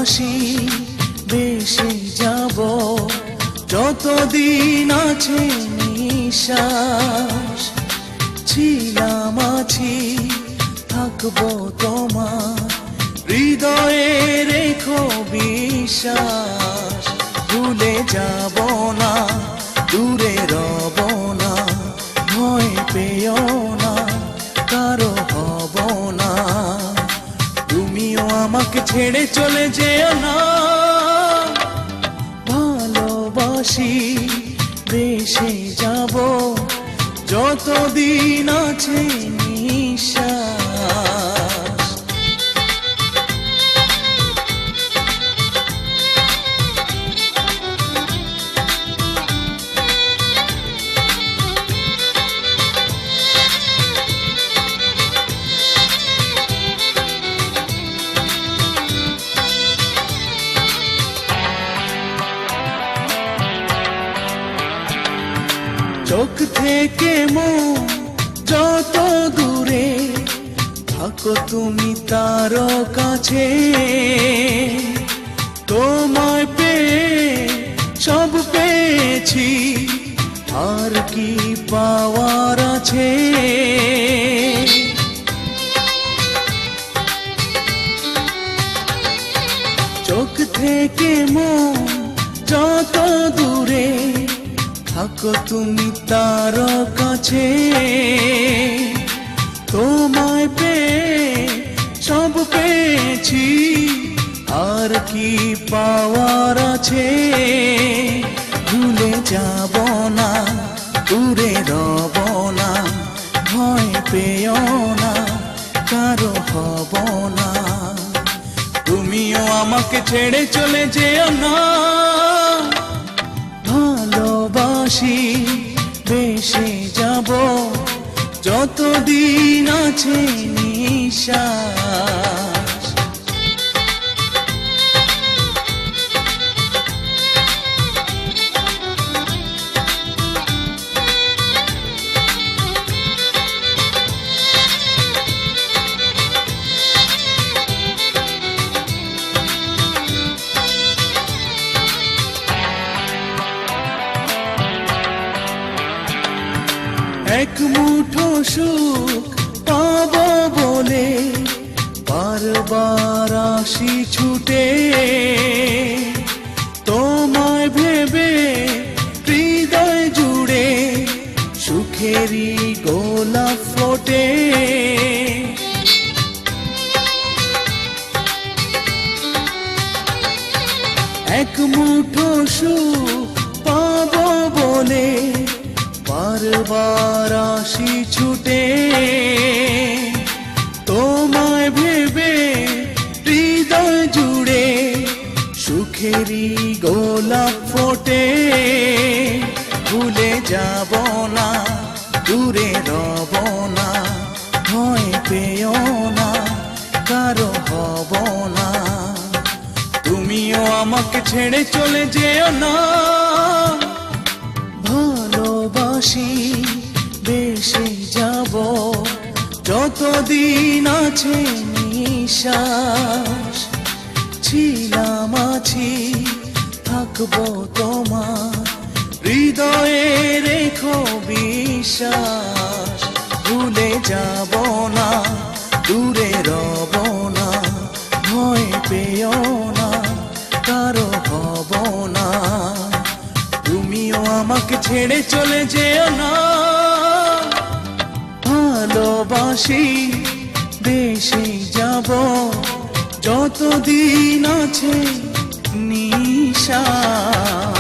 ভালোবাসি বেশি যাব যতদিন আছে নিঃশ্বাস ছিলাম আছি থাকবো তোমার হৃদয়ে রেখো বিশ্বাস ভুলে যাব না দূরে রব না ভয় পেও না কারো হব না তুমিও আমাকে ছেড়ে চলে যেও না ভালোবাসি বেশি যাব যতদিন আছে নিঃশ্বাস চোখ থেকে মন যত দূরে থাকো তুমি তার কাছে তোমায় পেয়ে সব পেয়েছি আর কি পাওয়ার আছে চোখ থেকে মন যত দূরে থাকো তুমি তার কাছে তোমায় পেয়ে সব পেয়েছি আর কি পাওয়ার আছে ভুলে যাব না দূরে রব না ভয় পেও না কারো হব না তুমিও আমাকে ছেড়ে চলে যেও না ভালোবাসি বেশি যাব যতদিন আছে নিঃশ্বাস এক মুঠো সুখ পাবো বলে বারবার আসি ছুটে তোমায় ভেবে হৃদয় জুড়ে সুখেরই গোলাপ ফোটে এক মুঠো সুখ পাবো বলে বারবার আসি ছুটে তোমায় ভেবে হৃদয় জুড়ে সুখেরই গোলাপ ফোটে ভুলে যাব না দূরে রব না ভয় পেও না কারো হব না তুমিও আমাকে ছেড়ে চলে যেও না ভালোবাসি বেশি যাব যতদিন আছে নিঃশ্বাস ছিলাম আছি থাকবো তোমার হৃদয়ে রেখো বিশ্বাস ভুলে যাব না দূরে রব না ভয় পেও না কারো হব না তুমিও আমাকে ছেড়ে চলে যেও না ভালোবাসি বেশি যাব যতদিন আছে নিঃশ্বাস